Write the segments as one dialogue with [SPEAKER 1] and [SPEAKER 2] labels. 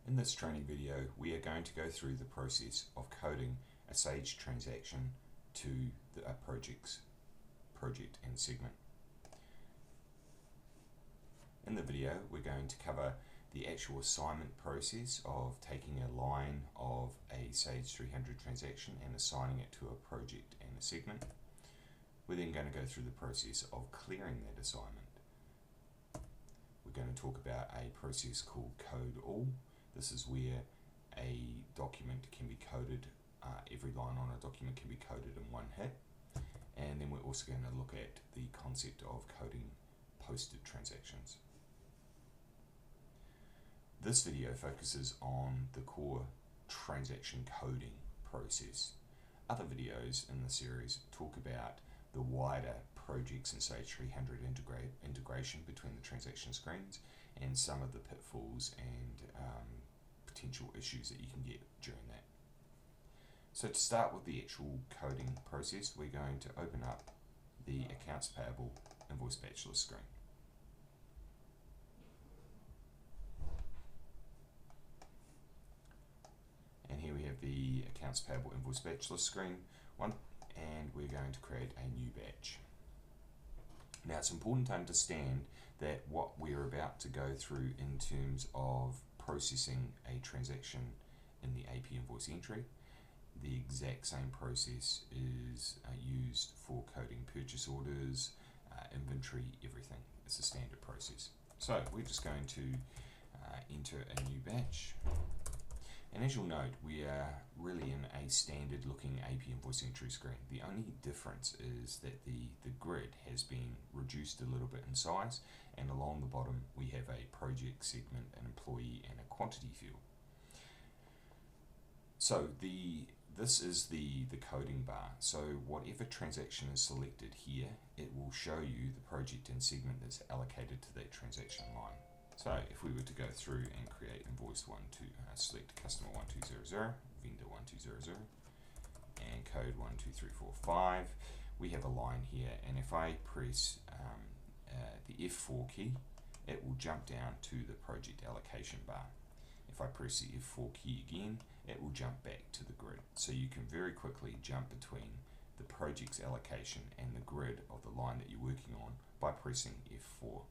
[SPEAKER 1] In this training video, we are going to go through the process of coding a Sage transaction to a project and segment. In the video, we're going to cover the actual assignment process of taking a line of a Sage 300 transaction and assigning it to a project and a segment. We're then going to go through the process of clearing that assignment. We're going to talk about a process called code all. This is where a document can be coded, every line on a document can be coded in one hit. And then we're also going to look at the concept of coding posted transactions. This video focuses on the core transaction coding process. Other videos in the series talk about the wider projects in Sage 300 integration between the transaction screens and some of the pitfalls and potential issues that you can get during that. So to start with the actual coding process, we're going to open up the Accounts Payable Invoice Bachelor screen. And here we have the Accounts Payable Invoice Bachelor screen, and we're going to create a new batch. Now it's important to understand that what we're about to go through in terms of processing a transaction in the AP invoice entry, the exact same process is used for coding purchase orders, inventory, everything. It's a standard process. So we're just going to enter a new batch. And as you'll note, we are really in a standard looking AP invoice entry screen. The only difference is that the grid has been reduced a little bit in size, and along the bottom we have a project segment, an employee and a quantity field. So this is the coding bar. So whatever transaction is selected here, it will show you the project and segment that's allocated to that transaction line. So if we were to go through and create invoice select customer 1200, vendor 1200, and code 12345, we have a line here, and if I press the F4 key, it will jump down to the project allocation bar. If I press the F4 key again, it will jump back to the grid. So you can very quickly jump between the project's allocation and the grid of the line that you're working on by pressing F4.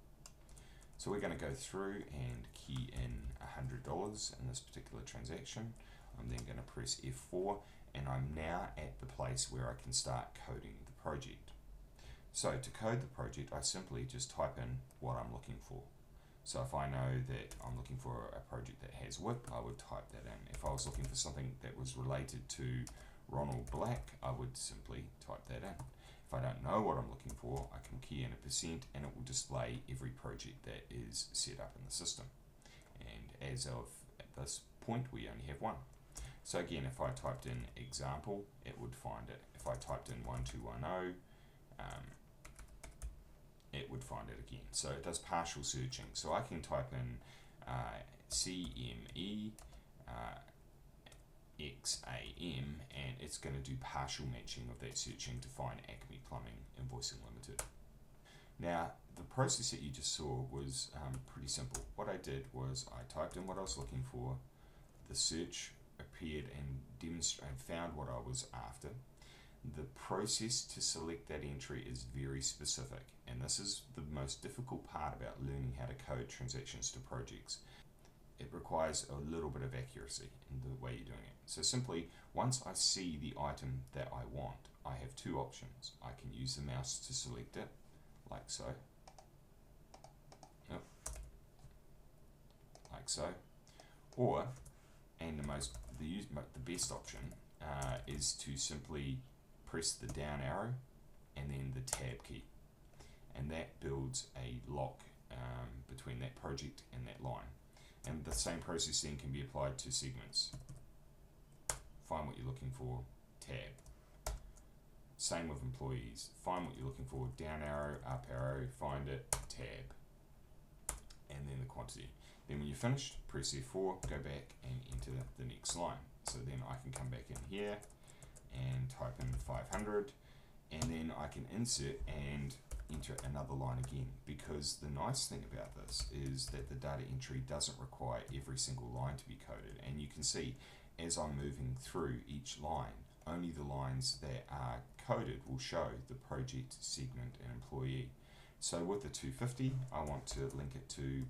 [SPEAKER 1] So we're going to go through and key in $100 in this particular transaction. I'm then going to press F4, and I'm now at the place where I can start coding the project. So to code the project, I simply just type in what I'm looking for. So if I know that I'm looking for a project that has WIP, I would type that in. If I was looking for something that was related to Ronald Black, I would simply type that in. If I don't know what I'm looking for, I can key in a percent, and it will display every project that is set up in the system. And as of at this point, we only have one. So again, if I typed in example, it would find it. If I typed in 1210, it would find it again. So it does partial searching. So I can type in CME XAM, and it's going to do partial matching of that searching to find Acme Plumbing Invoicing Limited. Now, the process that you just saw was pretty simple. What I did was I typed in what I was looking for, the search appeared and found what I was after. The process to select that entry is very specific, and this is the most difficult part about learning how to code transactions to projects. It requires a little bit of accuracy in the way you're doing it. So simply, once I see the item that I want, I have two options. I can use the mouse to select it, like so. Yep. Like so. Or, and the best option is to simply press the down arrow and then the tab key. And that builds a lock between that project and that line. And the same process then can be applied to segments. Find what you're looking for, tab. Same with employees. Find what you're looking for, down arrow, up arrow, find it, tab. And then the quantity. Then when you're finished, press F4, go back and enter the next line. So then I can come back in here and type in 500, and then I can insert and enter another line again, because the nice thing about this is that the data entry doesn't require every single line to be coded, and you can see as I'm moving through each line, only the lines that are coded will show the project, segment and employee. So with the 250, I want to link it to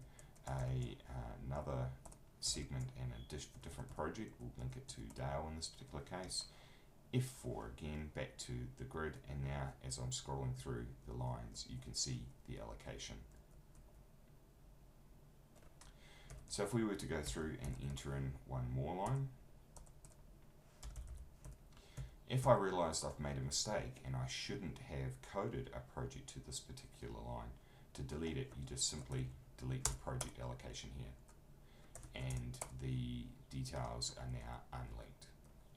[SPEAKER 1] another segment and a different project. We'll link it to Dale in this particular case. F4 again, back to the grid, and now as I'm scrolling through the lines, you can see the allocation. So if we were to go through and enter in one more line, if I realised I've made a mistake and I shouldn't have coded a project to this particular line, to delete it, you just simply delete the project allocation here, and the details are now unlinked.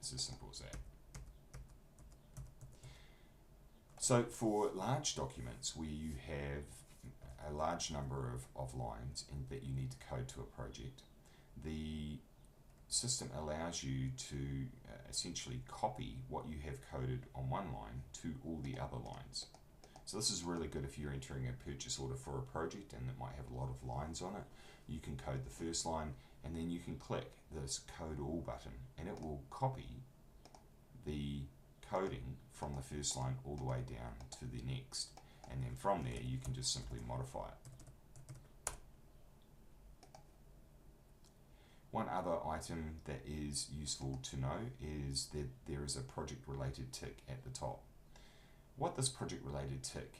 [SPEAKER 1] It's as simple as that. So for large documents where you have a large number of lines and that you need to code to a project, the system allows you to essentially copy what you have coded on one line to all the other lines. So this is really good if you're entering a purchase order for a project and it might have a lot of lines on it. You can code the first line and then you can click this Code All button and it will copy the coding from the first line all the way down to the next, and then from there you can just simply modify it. One other item that is useful to know is that there is a project related tick at the top. What this project related tick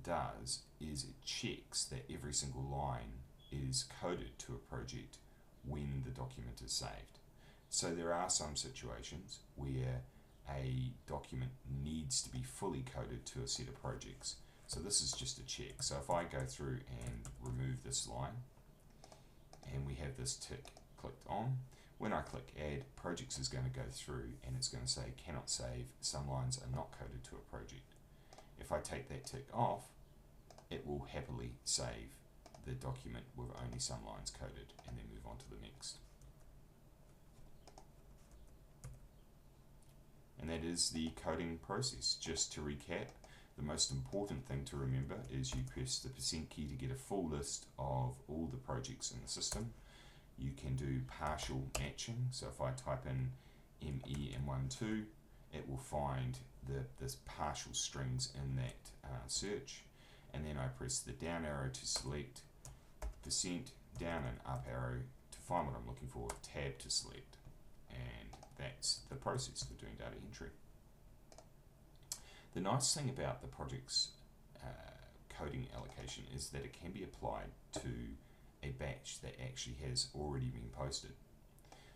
[SPEAKER 1] does is it checks that every single line is coded to a project when the document is saved. So there are some situations where a document needs to be fully coded to a set of projects. So this is just a check. So if I go through and remove this line and we have this tick clicked on, when I click add, projects is going to go through and it's going to say cannot save, some lines are not coded to a project. If I take that tick off, it will happily save the document with only some lines coded and then move on to the next. And that is the coding process. Just to recap, the most important thing to remember is you press the % key to get a full list of all the projects in the system. You can do partial matching, so if I type in MEM12, it will find this partial strings in that search, and then I press the down arrow to select, %, down and up arrow to find what I'm looking for, tab to select, and that's the process for doing data entry. The nice thing about the project's coding allocation is that it can be applied to a batch that actually has already been posted.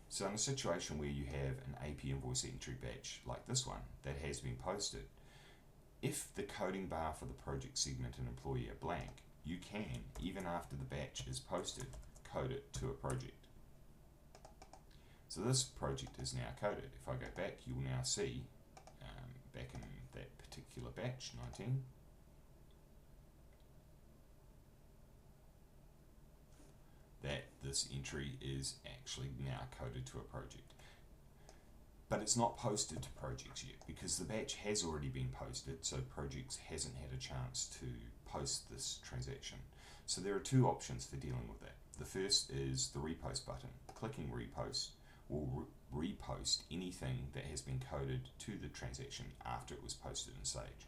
[SPEAKER 1] So in a situation where you have an AP invoice entry batch like this one that has been posted, if the coding bar for the project segment and employee are blank, you can, even after the batch is posted, code it to a project. So this project is now coded. If I go back, you will now see, back in that particular batch, 19, that this entry is actually now coded to a project. But it's not posted to projects yet because the batch has already been posted, so projects hasn't had a chance to post this transaction. So there are two options for dealing with that. The first is the repost button. Clicking repost will repost anything that has been coded to the transaction after it was posted in Sage.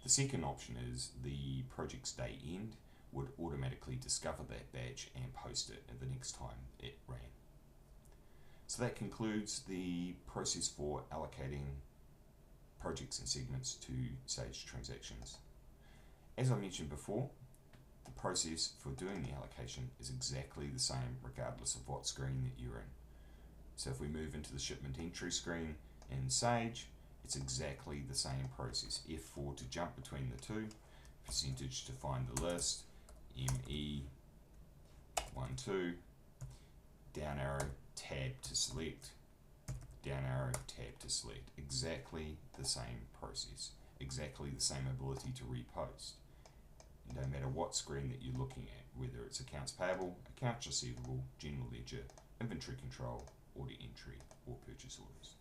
[SPEAKER 1] The second option is the project's day end would automatically discover that batch and post it at the next time it ran. So that concludes the process for allocating projects and segments to Sage transactions. As I mentioned before, the process for doing the allocation is exactly the same regardless of what screen that you're in. So if we move into the shipment entry screen in Sage, it's exactly the same process. F4 to jump between the two, percentage to find the list, ME12, down arrow, tab to select, down arrow, tab to select. Exactly the same process, exactly the same ability to repost. No matter what screen that you're looking at, whether it's accounts payable, accounts receivable, general ledger, inventory control, order entry, or purchase orders.